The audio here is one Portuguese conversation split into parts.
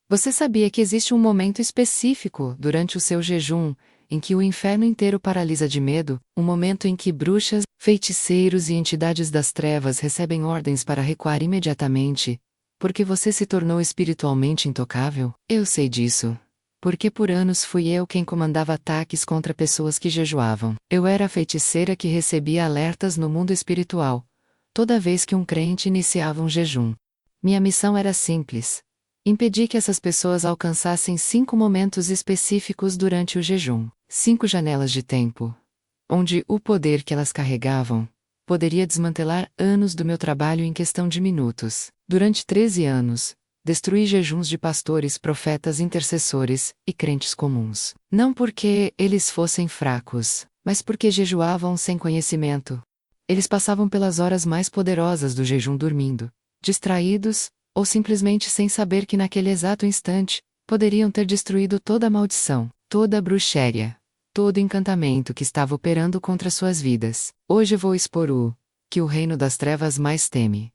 Você sabia que existe um momento específico, durante o seu jejum, em que o inferno inteiro paralisa de medo, um momento em que bruxas, feiticeiros e entidades das trevas recebem ordens para recuar imediatamente, porque você se tornou espiritualmente intocável? Eu sei disso. Porque por anos fui eu quem comandava ataques contra pessoas que jejuavam. Eu era a feiticeira que recebia alertas no mundo espiritual, toda vez que um crente iniciava um jejum. Minha missão era simples: impedir que essas pessoas alcançassem 5 momentos específicos durante o jejum, 5 janelas de tempo, onde o poder que elas carregavam poderia desmantelar anos do meu trabalho em questão de minutos. Durante 13 anos, destruí jejuns de pastores, profetas, intercessores e crentes comuns. Não porque eles fossem fracos, mas porque jejuavam sem conhecimento. Eles passavam pelas horas mais poderosas do jejum dormindo, distraídos, ou simplesmente sem saber que naquele exato instante, poderiam ter destruído toda a maldição, toda a bruxaria, todo encantamento que estava operando contra suas vidas. Hoje vou expor o que o reino das trevas mais teme.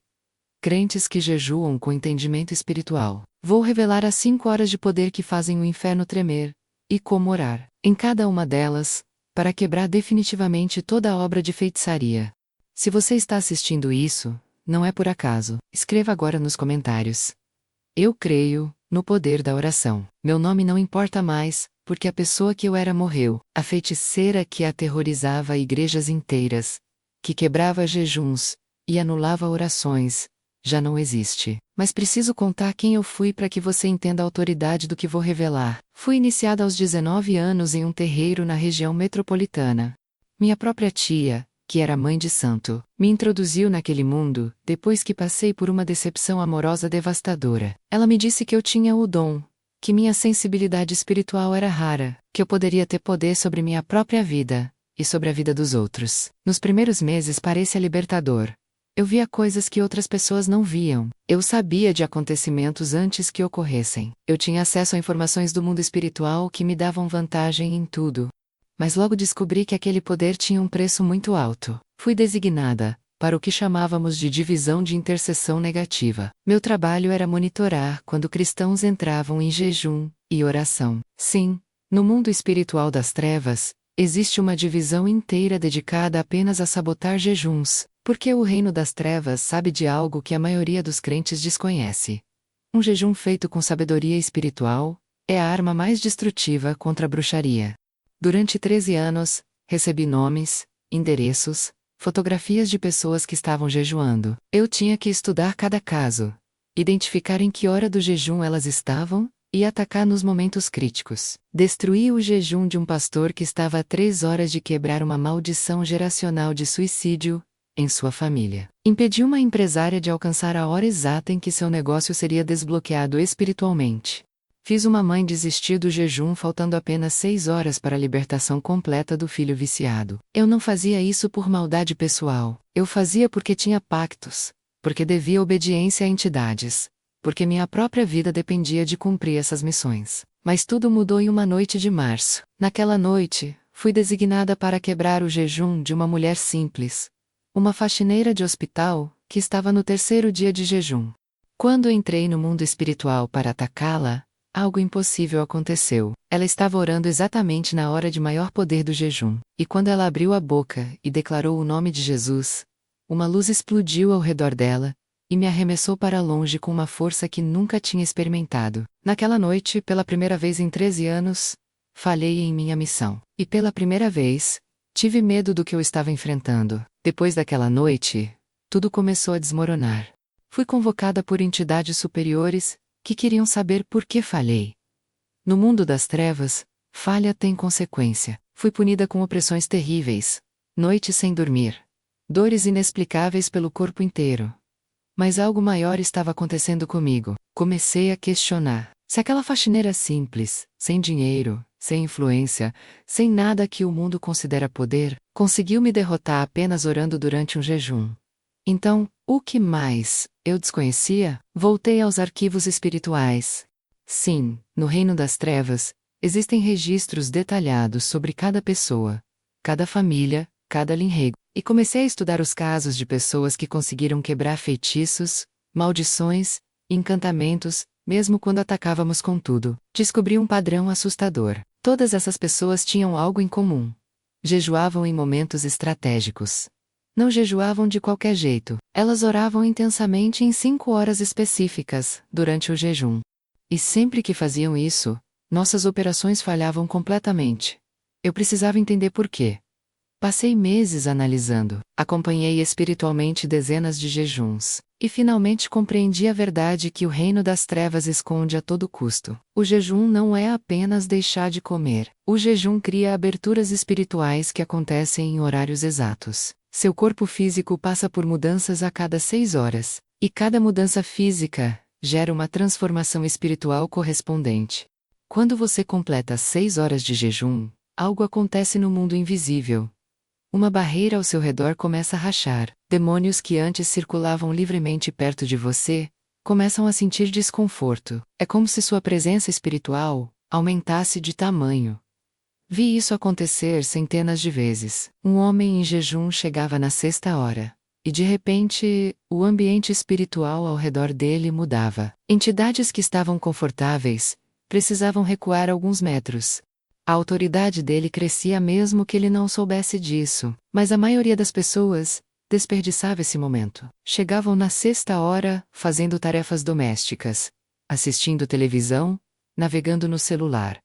Crentes que jejuam com entendimento espiritual. Vou revelar as 5 horas de poder que fazem o inferno tremer, e como orar, em cada uma delas, para quebrar definitivamente toda a obra de feitiçaria. Se você está assistindo isso, não é por acaso. Escreva agora nos comentários: eu creio no poder da oração. Meu nome não importa mais, porque a pessoa que eu era morreu. A feiticeira que aterrorizava igrejas inteiras, que quebrava jejuns e anulava orações, já não existe. Mas preciso contar quem eu fui para que você entenda a autoridade do que vou revelar. Fui iniciada aos 19 anos em um terreiro na região metropolitana. Minha própria tia, que era mãe de santo, me introduziu naquele mundo, depois que passei por uma decepção amorosa devastadora. Ela me disse que eu tinha o dom, que minha sensibilidade espiritual era rara, que eu poderia ter poder sobre minha própria vida, e sobre a vida dos outros. Nos primeiros meses parecia libertador. Eu via coisas que outras pessoas não viam. Eu sabia de acontecimentos antes que ocorressem. Eu tinha acesso a informações do mundo espiritual que me davam vantagem em tudo. Mas logo descobri que aquele poder tinha um preço muito alto. Fui designada para o que chamávamos de divisão de intercessão negativa. Meu trabalho era monitorar quando cristãos entravam em jejum e oração. Sim, no mundo espiritual das trevas, existe uma divisão inteira dedicada apenas a sabotar jejuns, porque o reino das trevas sabe de algo que a maioria dos crentes desconhece. Um jejum feito com sabedoria espiritual é a arma mais destrutiva contra a bruxaria. Durante 13 anos, recebi nomes, endereços, fotografias de pessoas que estavam jejuando. Eu tinha que estudar cada caso, identificar em que hora do jejum elas estavam, e atacar nos momentos críticos. Destruí o jejum de um pastor que estava a 3 horas de quebrar uma maldição geracional de suicídio em sua família. Impedi uma empresária de alcançar a hora exata em que seu negócio seria desbloqueado espiritualmente. Fiz uma mãe desistir do jejum faltando apenas 6 horas para a libertação completa do filho viciado. Eu não fazia isso por maldade pessoal. Eu fazia porque tinha pactos, porque devia obediência a entidades, porque minha própria vida dependia de cumprir essas missões. Mas tudo mudou em uma noite de março. Naquela noite, fui designada para quebrar o jejum de uma mulher simples, uma faxineira de hospital, que estava no 3º dia de jejum. Quando entrei no mundo espiritual para atacá-la, algo impossível aconteceu. Ela estava orando exatamente na hora de maior poder do jejum. E quando ela abriu a boca e declarou o nome de Jesus, uma luz explodiu ao redor dela, e me arremessou para longe com uma força que nunca tinha experimentado. Naquela noite, pela primeira vez em 13 anos, falhei em minha missão. E pela primeira vez, tive medo do que eu estava enfrentando. Depois daquela noite, tudo começou a desmoronar. Fui convocada por entidades superiores, que queriam saber por que falhei. No mundo das trevas, falha tem consequência. Fui punida com opressões terríveis, noites sem dormir, dores inexplicáveis pelo corpo inteiro. Mas algo maior estava acontecendo comigo. Comecei a questionar. Se aquela faxineira simples, sem dinheiro, sem influência, sem nada que o mundo considera poder, conseguiu me derrotar apenas orando durante um jejum. Então, o que mais eu desconhecia? Voltei aos arquivos espirituais. Sim, no reino das trevas, existem registros detalhados sobre cada pessoa, cada família, cada linhego. E comecei a estudar os casos de pessoas que conseguiram quebrar feitiços, maldições, encantamentos, mesmo quando atacávamos com tudo. Descobri um padrão assustador. Todas essas pessoas tinham algo em comum. Jejuavam em momentos estratégicos. Não jejuavam de qualquer jeito. Elas oravam intensamente em 5 horas específicas, durante o jejum. E sempre que faziam isso, nossas operações falhavam completamente. Eu precisava entender por quê. Passei meses analisando, acompanhei espiritualmente dezenas de jejuns, e finalmente compreendi a verdade que o reino das trevas esconde a todo custo. O jejum não é apenas deixar de comer. O jejum cria aberturas espirituais que acontecem em horários exatos. Seu corpo físico passa por mudanças a cada 6 horas, e cada mudança física gera uma transformação espiritual correspondente. Quando você completa 6 horas de jejum, algo acontece no mundo invisível. Uma barreira ao seu redor começa a rachar. Demônios que antes circulavam livremente perto de você começam a sentir desconforto. É como se sua presença espiritual aumentasse de tamanho. Vi isso acontecer centenas de vezes. Um homem em jejum chegava na 6ª hora. E de repente, o ambiente espiritual ao redor dele mudava. Entidades que estavam confortáveis precisavam recuar alguns metros. A autoridade dele crescia mesmo que ele não soubesse disso, mas a maioria das pessoas desperdiçava esse momento. Chegavam na 6ª hora, fazendo tarefas domésticas, assistindo televisão, navegando no celular.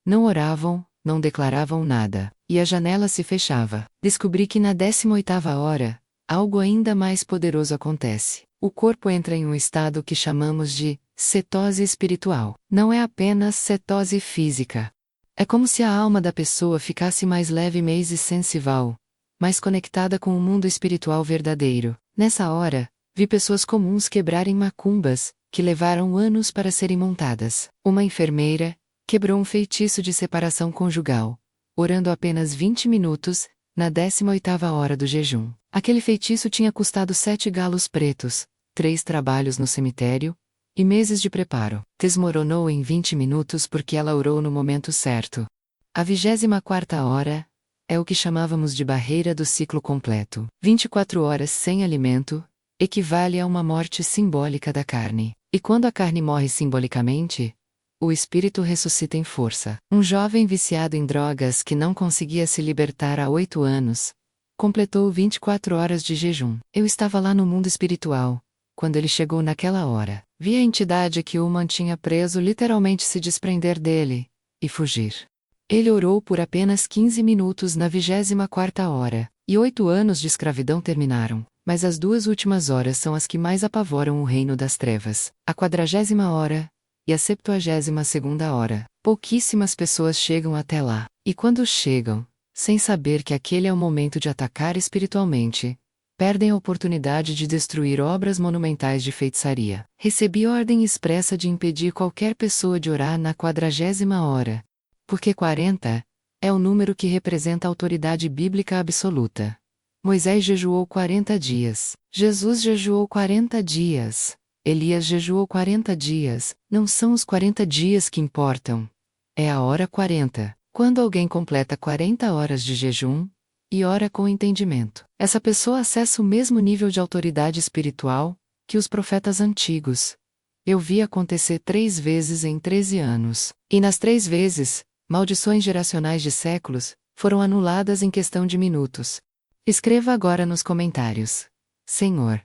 Não oravam, não declaravam nada, e a janela se fechava. Descobri que na 18ª hora, algo ainda mais poderoso acontece. O corpo entra em um estado que chamamos de cetose espiritual. Não é apenas cetose física. É como se a alma da pessoa ficasse mais leve e sensível, mais conectada com o mundo espiritual verdadeiro. Nessa hora, vi pessoas comuns quebrarem macumbas, que levaram anos para serem montadas. Uma enfermeira quebrou um feitiço de separação conjugal, orando apenas 20 minutos, na 18ª hora do jejum. Aquele feitiço tinha custado 7 galos pretos, 3 trabalhos no cemitério, e meses de preparo. Desmoronou em 20 minutos porque ela orou no momento certo. A 24ª hora é o que chamávamos de barreira do ciclo completo. 24 horas sem alimento equivale a uma morte simbólica da carne. E quando a carne morre simbolicamente, o espírito ressuscita em força. Um jovem viciado em drogas que não conseguia se libertar há 8 anos completou 24 horas de jejum. Eu estava lá no mundo espiritual quando ele chegou naquela hora. Vi a entidade que o mantinha preso literalmente se desprender dele e fugir. Ele orou por apenas 15 minutos na 24ª hora, e 8 anos de escravidão terminaram. Mas as 2 últimas horas são as que mais apavoram o reino das trevas. A 40ª hora e a 72ª hora. Pouquíssimas pessoas chegam até lá. E quando chegam, sem saber que aquele é o momento de atacar espiritualmente, perdem a oportunidade de destruir obras monumentais de feitiçaria. Recebi ordem expressa de impedir qualquer pessoa de orar na 40ª hora, porque 40 é o número que representa a autoridade bíblica absoluta. Moisés jejuou 40 dias. Jesus jejuou 40 dias. Elias jejuou 40 dias. Não são os 40 dias que importam. É a hora 40. Quando alguém completa 40 horas de jejum, e ora com entendimento, essa pessoa acessa o mesmo nível de autoridade espiritual que os profetas antigos. Eu vi acontecer 3 vezes em 13 anos. E nas 3 vezes, maldições geracionais de séculos foram anuladas em questão de minutos. Escreva agora nos comentários: Senhor,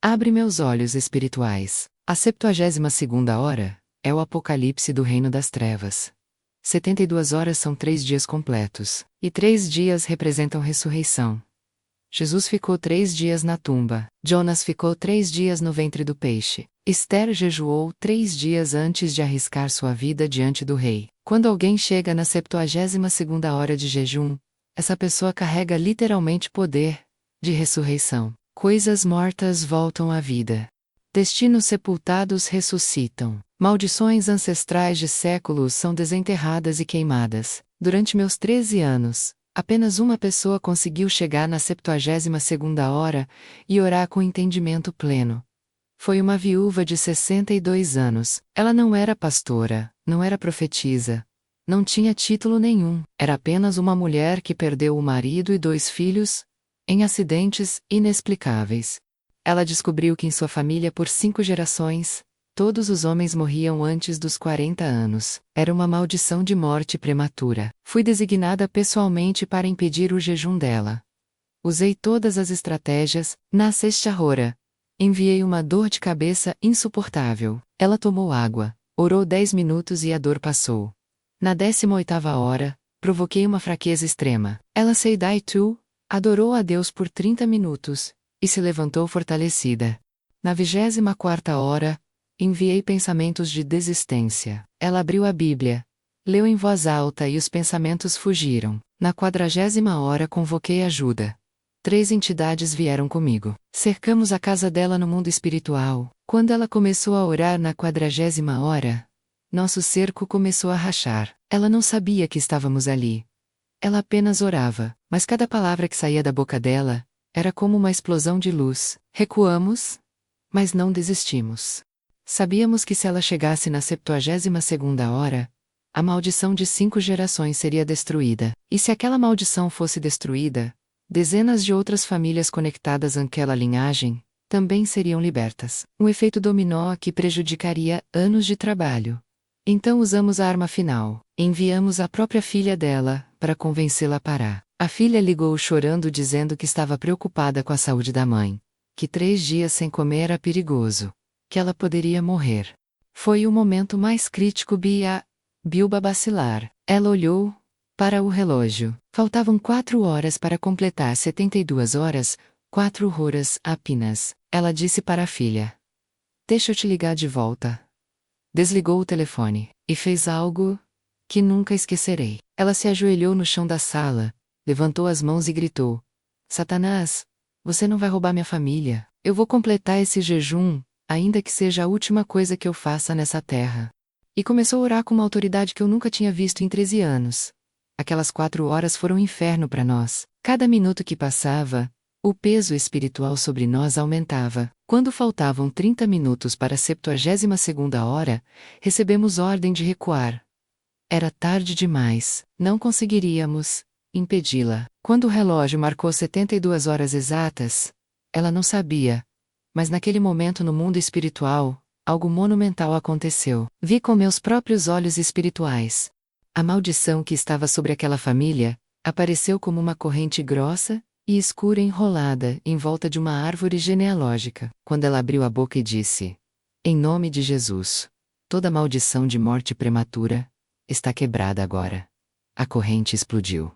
abre meus olhos espirituais. A 72ª hora é o apocalipse do reino das trevas. 72 horas são 3 dias completos, e 3 dias representam ressurreição. Jesus ficou 3 dias na tumba, Jonas ficou 3 dias no ventre do peixe, Esther jejuou 3 dias antes de arriscar sua vida diante do rei. Quando alguém chega na 72ª hora de jejum, essa pessoa carrega literalmente poder de ressurreição. Coisas mortas voltam à vida. Destinos sepultados ressuscitam. Maldições ancestrais de séculos são desenterradas e queimadas. Durante meus 13 anos, apenas uma pessoa conseguiu chegar na 72ª hora e orar com entendimento pleno. Foi uma viúva de 62 anos. Ela não era pastora, não era profetisa, não tinha título nenhum. Era apenas uma mulher que perdeu o marido e 2 filhos em acidentes inexplicáveis. Ela descobriu que em sua família por 5 gerações Todos os homens morriam antes dos 40 anos. Era uma maldição de morte prematura. Fui designada pessoalmente para impedir o jejum dela. Usei todas as estratégias, na sexta-hora. Enviei uma dor de cabeça insuportável. Ela tomou água, orou 10 minutos e a dor passou. Na 18ª hora, provoquei uma fraqueza extrema. Ela Seidai Tu, adorou a Deus por 30 minutos, e se levantou fortalecida. Na 24ª hora, enviei pensamentos de desistência. Ela abriu a Bíblia, leu em voz alta e os pensamentos fugiram. Na 40ª hora convoquei ajuda. 3 entidades vieram comigo. Cercamos a casa dela no mundo espiritual. Quando ela começou a orar na 40ª hora, nosso cerco começou a rachar. Ela não sabia que estávamos ali. Ela apenas orava, mas cada palavra que saía da boca dela era como uma explosão de luz. Recuamos, mas não desistimos. Sabíamos que se ela chegasse na 72ª hora, a maldição de 5 gerações seria destruída. E se aquela maldição fosse destruída, dezenas de outras famílias conectadas àquela linhagem também seriam libertas. Um efeito dominó que prejudicaria anos de trabalho. Então usamos a arma final. Enviamos a própria filha dela para convencê-la a parar. A filha ligou chorando dizendo que estava preocupada com a saúde da mãe, que 3 dias sem comer era perigoso, que ela poderia morrer. Foi o momento mais crítico Bilba bacilar. Ela olhou para o relógio. Faltavam 4 horas para completar 72 horas, 4 horas apenas. Ela disse para a filha: "Deixa eu te ligar de volta." Desligou o telefone e fez algo que nunca esquecerei. Ela se ajoelhou no chão da sala, levantou as mãos e gritou: "Satanás, você não vai roubar minha família. Eu vou completar esse jejum, ainda que seja a última coisa que eu faça nessa terra." E começou a orar com uma autoridade que eu nunca tinha visto em 13 anos. Aquelas 4 horas foram um inferno para nós. Cada minuto que passava, o peso espiritual sobre nós aumentava. Quando faltavam 30 minutos para a 72ª hora, recebemos ordem de recuar. Era tarde demais. Não conseguiríamos impedi-la. Quando o relógio marcou 72 horas exatas, ela não sabia. Mas naquele momento no mundo espiritual, algo monumental aconteceu. Vi com meus próprios olhos espirituais. A maldição que estava sobre aquela família apareceu como uma corrente grossa e escura enrolada em volta de uma árvore genealógica. Quando ela abriu a boca e disse: "Em nome de Jesus, toda maldição de morte prematura está quebrada agora." A corrente explodiu.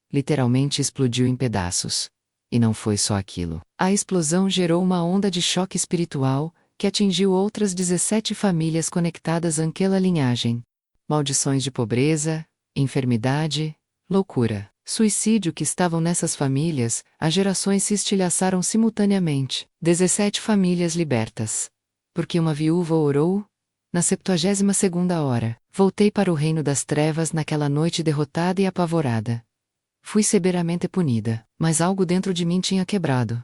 Literalmente explodiu em pedaços. E não foi só aquilo. A explosão gerou uma onda de choque espiritual que atingiu outras 17 famílias conectadas àquela linhagem. Maldições de pobreza, enfermidade, loucura, suicídio que estavam nessas famílias, as gerações se estilhaçaram simultaneamente. 17 famílias libertas. Porque uma viúva orou, na 72ª hora, voltei para o reino das trevas naquela noite derrotada e apavorada. Fui severamente punida, mas algo dentro de mim tinha quebrado.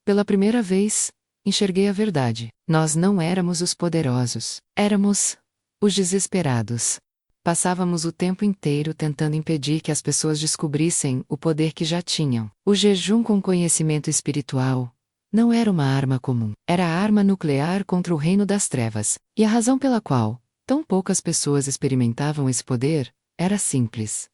Pela primeira vez, enxerguei a verdade. Nós não éramos os poderosos. Éramos os desesperados. Passávamos o tempo inteiro tentando impedir que as pessoas descobrissem o poder que já tinham. O jejum com conhecimento espiritual não era uma arma comum. Era a arma nuclear contra o reino das trevas. E a razão pela qual tão poucas pessoas experimentavam esse poder era simples.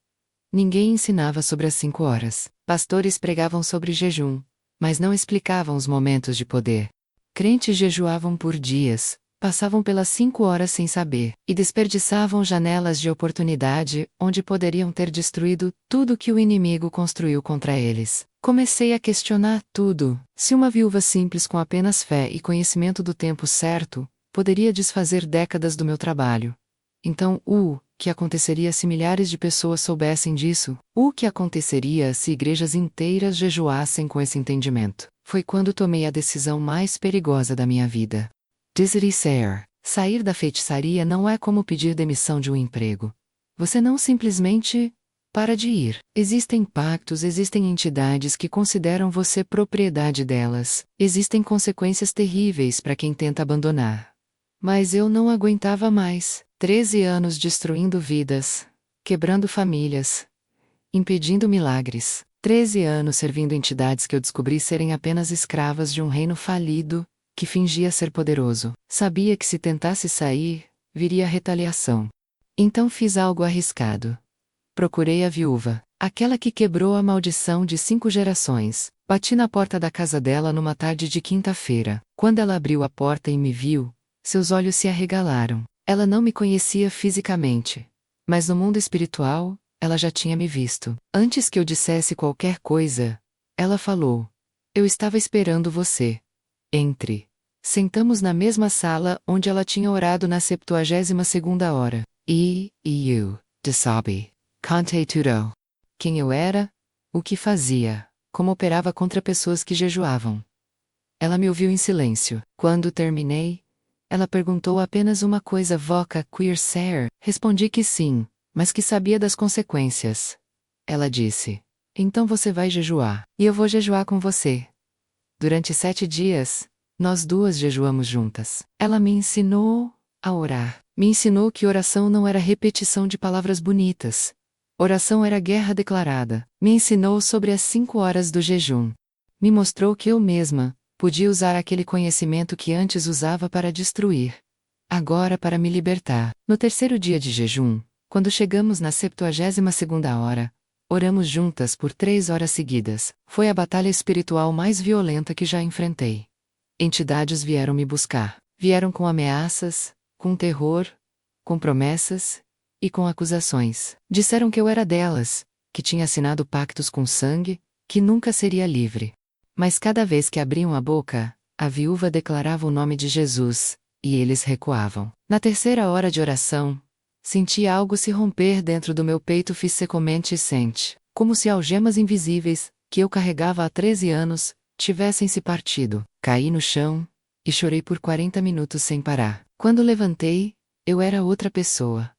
Ninguém ensinava sobre as 5 horas. Pastores pregavam sobre jejum, mas não explicavam os momentos de poder. Crentes jejuavam por dias, passavam pelas 5 horas sem saber, e desperdiçavam janelas de oportunidade onde poderiam ter destruído tudo que o inimigo construiu contra eles. Comecei a questionar tudo. Se uma viúva simples com apenas fé e conhecimento do tempo certo, poderia desfazer décadas do meu trabalho. Então, que aconteceria se milhares de pessoas soubessem disso? O que aconteceria se igrejas inteiras jejuassem com esse entendimento? Foi quando tomei a decisão mais perigosa da minha vida. Desistir. Sair da feitiçaria não é como pedir demissão de um emprego. Você não simplesmente para de ir. Existem pactos, existem entidades que consideram você propriedade delas. Existem consequências terríveis para quem tenta abandonar. Mas eu não aguentava mais. 13 anos destruindo vidas, quebrando famílias, impedindo milagres. 13 anos servindo entidades que eu descobri serem apenas escravas de um reino falido, que fingia ser poderoso. Sabia que se tentasse sair, viria a retaliação. Então fiz algo arriscado. Procurei a viúva, aquela que quebrou a maldição de 5 gerações. Bati na porta da casa dela numa tarde de quinta-feira. Quando ela abriu a porta e me viu, seus olhos se arregalaram. Ela não me conhecia fisicamente, mas no mundo espiritual, ela já tinha me visto. Antes que eu dissesse qualquer coisa, ela falou: "Eu estava esperando você. Entre." Sentamos na mesma sala onde ela tinha orado na 72ª hora. Eu sabe. Contei tudo. Quem eu era, o que fazia, como operava contra pessoas que jejuavam. Ela me ouviu em silêncio. Quando terminei, ela perguntou apenas uma coisa: "Voca queer ser?" Respondi que sim, mas que sabia das consequências. Ela disse: "Então você vai jejuar, e eu vou jejuar com você." Durante 7 dias, nós duas jejuamos juntas. Ela me ensinou a orar. Me ensinou que oração não era repetição de palavras bonitas. Oração era guerra declarada. Me ensinou sobre as 5 horas do jejum. Me mostrou que eu mesma podia usar aquele conhecimento que antes usava para destruir, agora para me libertar. No terceiro dia de jejum, quando chegamos na 72ª hora, oramos juntas por 3 horas seguidas. Foi a batalha espiritual mais violenta que já enfrentei. Entidades vieram me buscar. Vieram com ameaças, com terror, com promessas e com acusações. Disseram que eu era delas, que tinha assinado pactos com sangue, que nunca seria livre. Mas cada vez que abriam a boca, a viúva declarava o nome de Jesus, e eles recuavam. Na terceira hora de oração, senti algo se romper dentro do meu peito fisicamente e sente, como se algemas invisíveis, que eu carregava há 13 anos, tivessem se partido. Caí no chão, e chorei por 40 minutos sem parar. Quando levantei, eu era outra pessoa.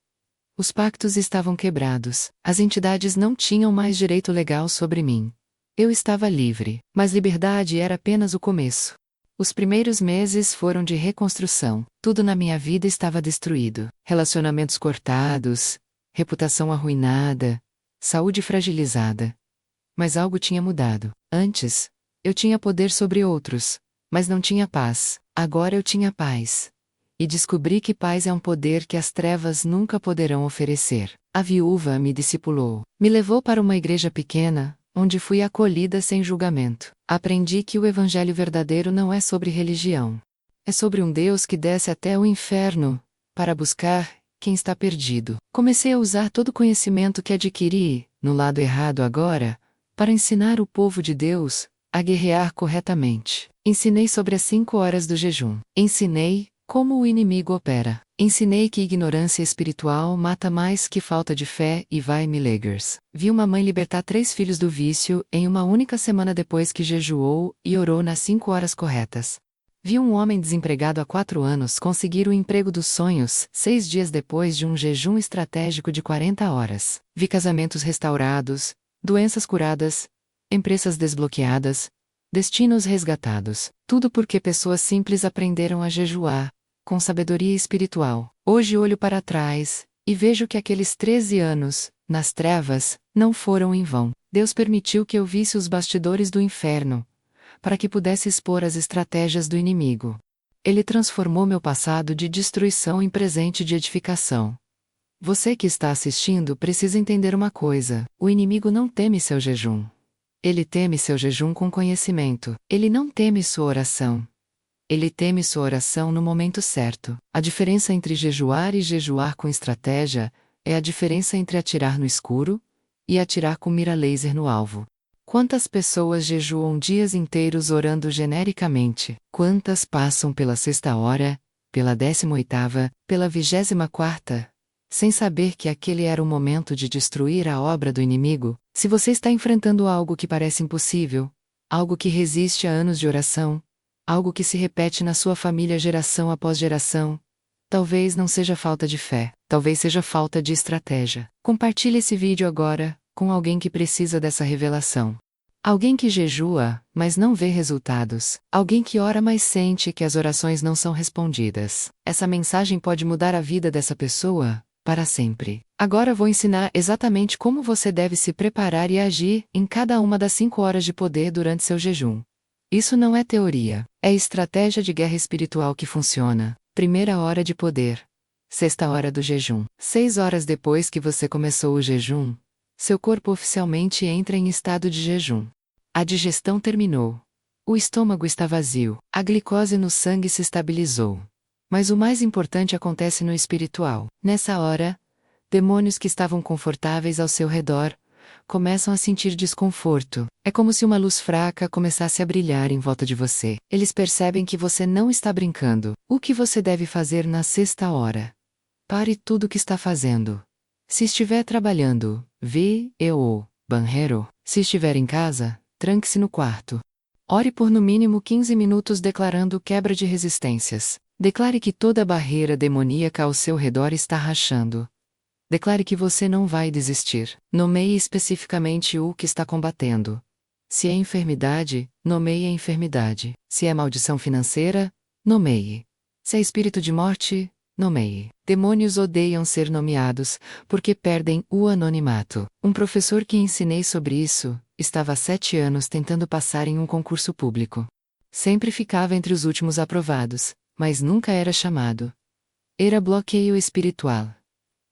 Os pactos estavam quebrados, as entidades não tinham mais direito legal sobre mim. Eu estava livre, mas liberdade era apenas o começo. Os primeiros meses foram de reconstrução. Tudo na minha vida estava destruído. Relacionamentos cortados, reputação arruinada, saúde fragilizada. Mas algo tinha mudado. Antes, eu tinha poder sobre outros, mas não tinha paz. Agora eu tinha paz. E descobri que paz é um poder que as trevas nunca poderão oferecer. A viúva me discipulou. Me levou para uma igreja pequena, onde fui acolhida sem julgamento. Aprendi que o evangelho verdadeiro não é sobre religião. É sobre um Deus que desce até o inferno, para buscar quem está perdido. Comecei a usar todo o conhecimento que adquiri, no lado errado agora, para ensinar o povo de Deus a guerrear corretamente. Ensinei sobre as 5 horas do jejum. Ensinei como o inimigo opera. Ensinei que ignorância espiritual mata mais que falta de fé e vai-me leggers. Vi uma mãe libertar 3 filhos do vício em uma única semana depois que jejuou e orou nas 5 horas corretas. Vi um homem desempregado há 4 anos conseguir o emprego dos sonhos 6 dias depois de um jejum estratégico de 40 horas. Vi casamentos restaurados, doenças curadas, empresas desbloqueadas, destinos resgatados. Tudo porque pessoas simples aprenderam a jejuar, com sabedoria espiritual. Hoje olho para trás, e vejo que aqueles 13 anos, nas trevas, não foram em vão. Deus permitiu que eu visse os bastidores do inferno, para que pudesse expor as estratégias do inimigo. Ele transformou meu passado de destruição em presente de edificação. Você que está assistindo precisa entender uma coisa: o inimigo não teme seu jejum. Ele teme seu jejum com conhecimento. Ele não teme sua oração. Ele teme sua oração no momento certo. A diferença entre jejuar e jejuar com estratégia é a diferença entre atirar no escuro e atirar com mira laser no alvo. Quantas pessoas jejuam dias inteiros orando genericamente? Quantas passam pela 6ª hora, pela 18ª, pela 24ª, sem saber que aquele era o momento de destruir a obra do inimigo? Se você está enfrentando algo que parece impossível, algo que resiste a anos de oração, algo que se repete na sua família geração após geração, talvez não seja falta de fé, talvez seja falta de estratégia. Compartilhe esse vídeo agora, com alguém que precisa dessa revelação. Alguém que jejua, mas não vê resultados. Alguém que ora, mas sente que as orações não são respondidas. Essa mensagem pode mudar a vida dessa pessoa para sempre. Agora vou ensinar exatamente como você deve se preparar e agir em cada uma das 5 horas de poder durante seu jejum. Isso não é teoria. É estratégia de guerra espiritual que funciona. Primeira hora de poder. Sexta hora do jejum. 6 horas depois que você começou o jejum, seu corpo oficialmente entra em estado de jejum. A digestão terminou. O estômago está vazio. A glicose no sangue se estabilizou. Mas o mais importante acontece no espiritual. Nessa hora, demônios que estavam confortáveis ao seu redor começam a sentir desconforto. É como se uma luz fraca começasse a brilhar em volta de você. Eles percebem que você não está brincando. O que você deve fazer na sexta hora? Pare tudo o que está fazendo. Se estiver trabalhando, o banheiro. Se estiver em casa, tranque-se no quarto. Ore por no mínimo 15 minutos declarando quebra de resistências. Declare que toda barreira demoníaca ao seu redor está rachando. Declare que você não vai desistir. Nomeie especificamente o que está combatendo. Se é enfermidade, nomeie a enfermidade. Se é maldição financeira, nomeie. Se é espírito de morte, nomeie. Demônios odeiam ser nomeados, porque perdem o anonimato. Um professor que ensinei sobre isso, estava há 7 anos tentando passar em um concurso público. Sempre ficava entre os últimos aprovados, mas nunca era chamado. Era bloqueio espiritual.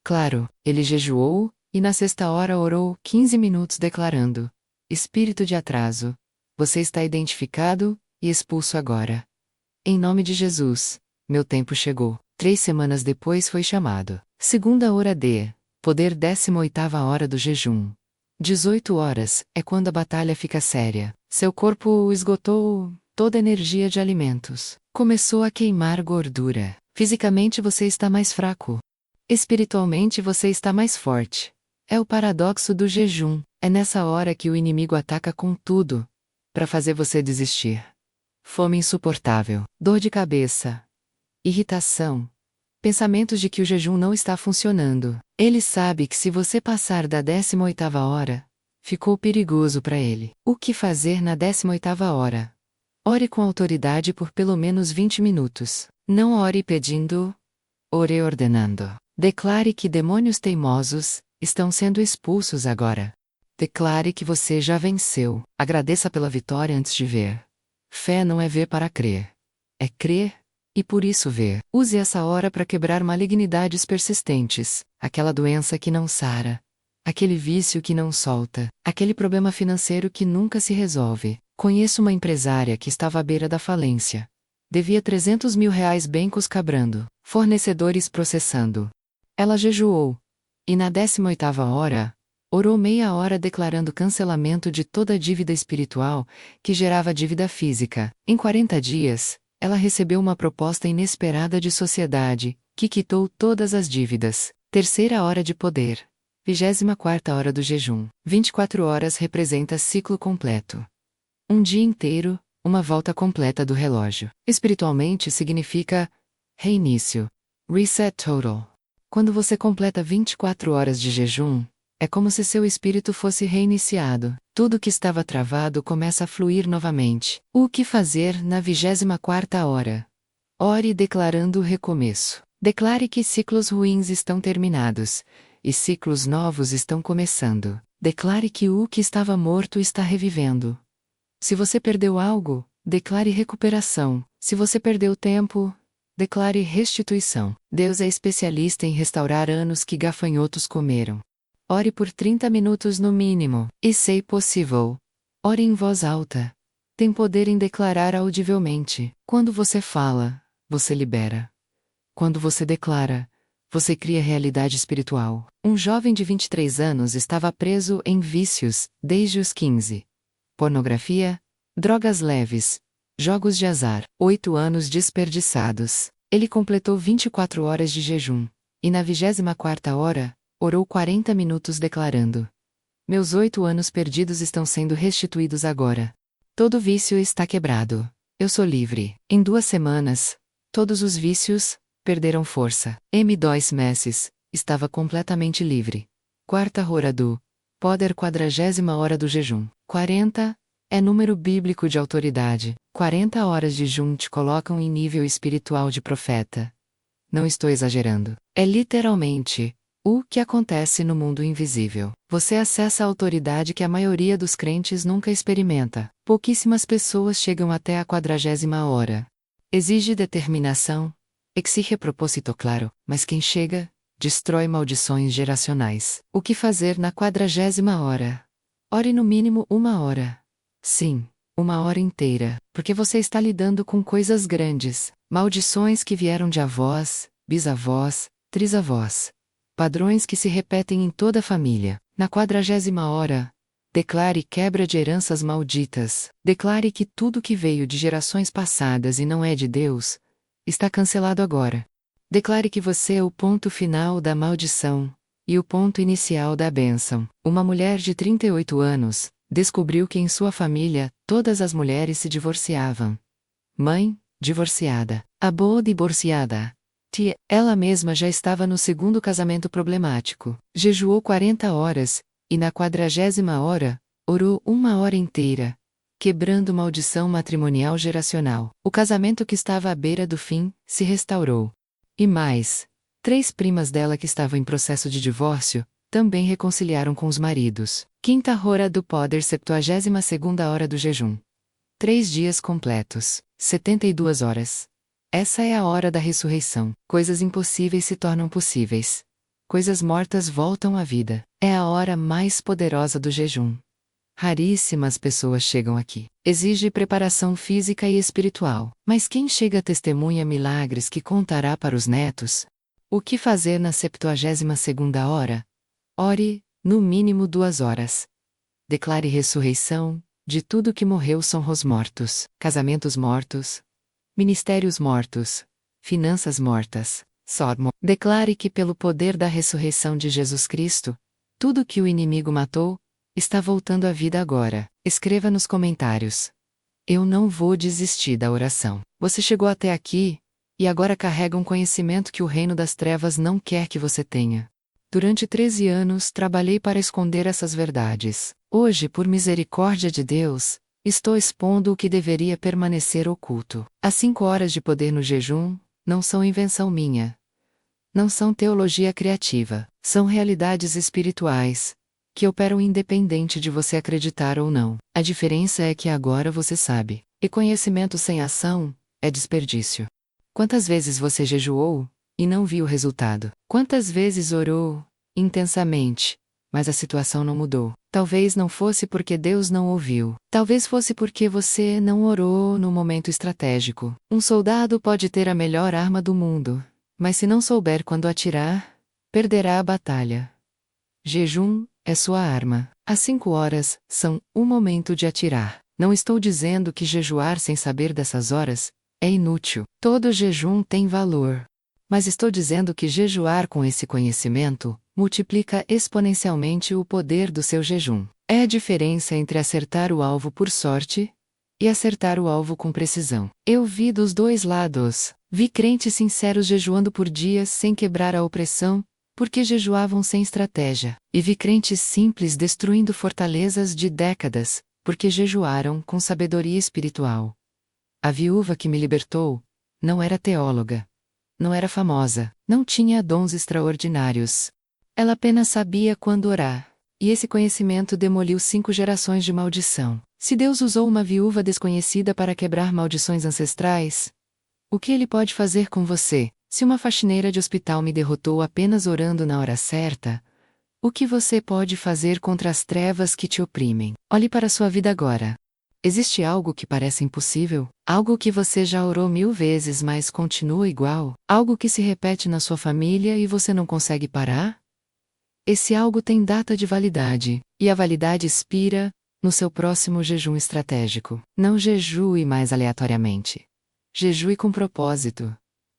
Claro, ele jejuou, e na sexta hora orou 15 minutos declarando: Espírito de atraso, você está identificado e expulso agora. Em nome de Jesus, meu tempo chegou. 3 semanas depois foi chamado. Segunda hora de poder 18ª hora do jejum. 18 horas é quando a batalha fica séria. Seu corpo esgotou toda a energia de alimentos. Começou a queimar gordura. Fisicamente você está mais fraco. Espiritualmente você está mais forte. É o paradoxo do jejum. É nessa hora que o inimigo ataca com tudo, para fazer você desistir. Fome insuportável, dor de cabeça, irritação, pensamentos de que o jejum não está funcionando. Ele sabe que se você passar da 18ª hora, ficou perigoso para ele. O que fazer na 18ª hora? Ore com autoridade por pelo menos 20 minutos. Não ore pedindo, ore ordenando. Declare que demônios teimosos estão sendo expulsos agora. Declare que você já venceu. Agradeça pela vitória antes de ver. Fé não é ver para crer. É crer, e por isso ver. Use essa hora para quebrar malignidades persistentes, aquela doença que não sara, aquele vício que não solta, aquele problema financeiro que nunca se resolve. Conheço uma empresária que estava à beira da falência. Devia 300 mil reais bancos quebrando, fornecedores processando. Ela jejuou. E na 18ª hora, orou meia hora declarando cancelamento de toda a dívida espiritual que gerava dívida física. Em 40 dias, ela recebeu uma proposta inesperada de sociedade, que quitou todas as dívidas. Terceira hora de poder. 24ª hora do jejum. 24 horas representa ciclo completo. Um dia inteiro, uma volta completa do relógio. Espiritualmente significa reinício. Reset total. Quando você completa 24 horas de jejum, é como se seu espírito fosse reiniciado. Tudo que estava travado começa a fluir novamente. O que fazer na 24ª hora? Ore declarando o recomeço. Declare que ciclos ruins estão terminados, e ciclos novos estão começando. Declare que o que estava morto está revivendo. Se você perdeu algo, declare recuperação. Se você perdeu tempo, declare restituição. Deus é especialista em restaurar anos que gafanhotos comeram. Ore por 30 minutos no mínimo. E se possível, ore em voz alta. Tem poder em declarar audivelmente. Quando você fala, você libera. Quando você declara, você cria realidade espiritual. Um jovem de 23 anos estava preso em vícios desde os 15. Pornografia, drogas leves, jogos de azar. 8 anos desperdiçados. Ele completou 24 horas de jejum. E na 24ª hora, orou 40 minutos declarando: Meus 8 anos perdidos estão sendo restituídos agora. Todo vício está quebrado. Eu sou livre. Em 2 semanas, todos os vícios perderam força. M. Dois Messes estava completamente livre. Quarta hora do poder. 40ª hora do jejum. 40 é número bíblico de autoridade. 40 horas de jejum te colocam em nível espiritual de profeta. Não estou exagerando. É literalmente O que acontece no mundo invisível? Você acessa a autoridade que a maioria dos crentes nunca experimenta. Pouquíssimas pessoas chegam até a 40ª hora. Exige determinação, exige propósito claro, mas quem chega, destrói maldições geracionais. O que fazer na 40ª hora? Ore no mínimo 1 hora. Sim, 1 hora inteira, porque você está lidando com coisas grandes, maldições que vieram de avós, bisavós, trisavós. Padrões que se repetem em toda a família. Na 40ª hora, declare quebra de heranças malditas. Declare que tudo que veio de gerações passadas e não é de Deus, está cancelado agora. Declare que você é o ponto final da maldição e o ponto inicial da bênção. Uma mulher de 38 anos descobriu que em sua família todas as mulheres se divorciavam. Mãe, divorciada. Avó, divorciada. Tia, ela mesma já estava no segundo casamento problemático. Jejuou 40 horas, e na 40ª hora, orou 1 hora inteira, quebrando maldição matrimonial geracional. O casamento que estava à beira do fim, se restaurou. E mais, 3 primas dela que estavam em processo de divórcio, também reconciliaram com os maridos. Quinta hora do poder, 72ª hora do jejum. 3 dias completos, 72 horas. Essa é a hora da ressurreição. Coisas impossíveis se tornam possíveis. Coisas mortas voltam à vida. É a hora mais poderosa do jejum. Raríssimas pessoas chegam aqui. Exige preparação física e espiritual. Mas quem chega testemunha milagres que contará para os netos? O que fazer na 72ª hora? Ore, no mínimo 2 horas. Declare ressurreição, de tudo que morreu são os mortos. Casamentos mortos. Ministérios mortos, finanças mortas, Sodmo. Declare que pelo poder da ressurreição de Jesus Cristo, tudo que o inimigo matou, está voltando à vida agora. Escreva nos comentários. Eu não vou desistir da oração. Você chegou até aqui, e agora carrega um conhecimento que o reino das trevas não quer que você tenha. Durante 13 anos trabalhei para esconder essas verdades. Hoje, por misericórdia de Deus, estou expondo o que deveria permanecer oculto. As 5 horas de poder no jejum não são invenção minha. Não são teologia criativa. São realidades espirituais, que operam independente de você acreditar ou não. A diferença é que agora você sabe. E conhecimento sem ação é desperdício. Quantas vezes você jejuou e não viu o resultado? Quantas vezes orou intensamente, mas a situação não mudou? Talvez não fosse porque Deus não ouviu. Talvez fosse porque você não orou no momento estratégico. Um soldado pode ter a melhor arma do mundo, mas se não souber quando atirar, perderá a batalha. Jejum é sua arma. As 5 horas são o momento de atirar. Não estou dizendo que jejuar sem saber dessas horas é inútil. Todo jejum tem valor. Mas estou dizendo que jejuar com esse conhecimento multiplica exponencialmente o poder do seu jejum. É a diferença entre acertar o alvo por sorte e acertar o alvo com precisão. Eu vi dos dois lados. Vi crentes sinceros jejuando por dias sem quebrar a opressão, porque jejuavam sem estratégia. E vi crentes simples destruindo fortalezas de décadas, porque jejuaram com sabedoria espiritual. A viúva que me libertou não era teóloga, não era famosa, não tinha dons extraordinários. Ela apenas sabia quando orar. E esse conhecimento demoliu 5 gerações de maldição. Se Deus usou uma viúva desconhecida para quebrar maldições ancestrais, o que Ele pode fazer com você? Se uma faxineira de hospital me derrotou apenas orando na hora certa, o que você pode fazer contra as trevas que te oprimem? Olhe para sua vida agora. Existe algo que parece impossível? Algo que você já orou 1000 vezes mas continua igual? Algo que se repete na sua família e você não consegue parar? Esse algo tem data de validade, e a validade expira no seu próximo jejum estratégico. Não jejue mais aleatoriamente. Jejue com propósito.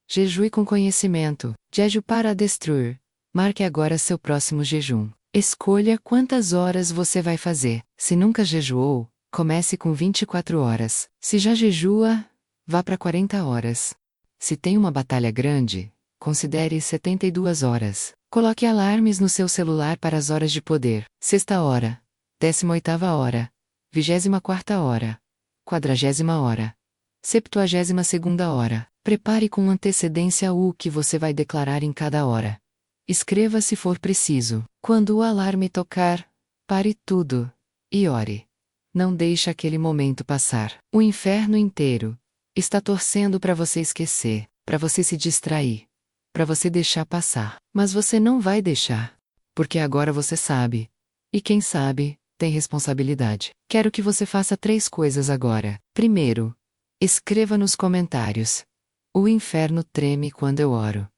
Jejue com conhecimento. Jejum para destruir. Marque agora seu próximo jejum. Escolha quantas horas você vai fazer. Se nunca jejuou, comece com 24 horas. Se já jejua, vá para 40 horas. Se tem uma batalha grande, considere 72 horas. Coloque alarmes no seu celular para as horas de poder. 6ª hora, 18ª hora, 24ª hora, 40ª hora, 72ª hora. Prepare com antecedência o que você vai declarar em cada hora. Escreva se for preciso. Quando o alarme tocar, pare tudo e ore. Não deixe aquele momento passar. O inferno inteiro está torcendo para você esquecer, para você se distrair, para você deixar passar. Mas você não vai deixar, porque agora você sabe. E quem sabe, tem responsabilidade. Quero que você faça 3 coisas agora. Primeiro, escreva nos comentários: o inferno treme quando eu oro.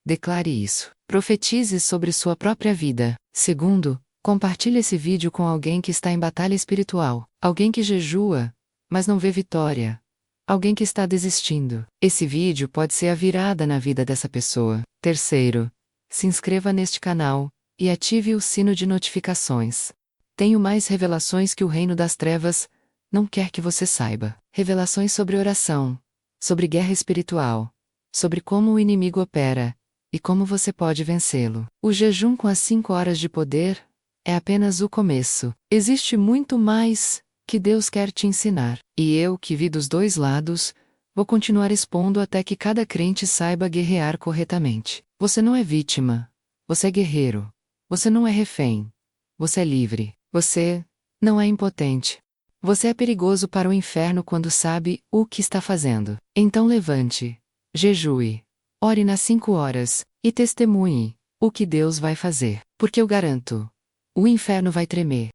Declare isso. Profetize sobre sua própria vida. Segundo, compartilhe esse vídeo com alguém que está em batalha espiritual, alguém que jejua, mas não vê vitória, alguém que está desistindo. Esse vídeo pode ser a virada na vida dessa pessoa. Terceiro, se inscreva neste canal e ative o sino de notificações. Tenho mais revelações que o reino das trevas não quer que você saiba. Revelações sobre oração, sobre guerra espiritual, sobre como o inimigo opera e como você pode vencê-lo. O jejum com as 5 horas de poder é apenas o começo. Existe muito mais que Deus quer te ensinar. E eu, que vi dos 2 lados, vou continuar expondo até que cada crente saiba guerrear corretamente. Você não é vítima. Você é guerreiro. Você não é refém. Você é livre. Você não é impotente. Você é perigoso para o inferno quando sabe o que está fazendo. Então levante, jejue, ore nas 5 horas e testemunhe o que Deus vai fazer. Porque eu garanto, o inferno vai tremer.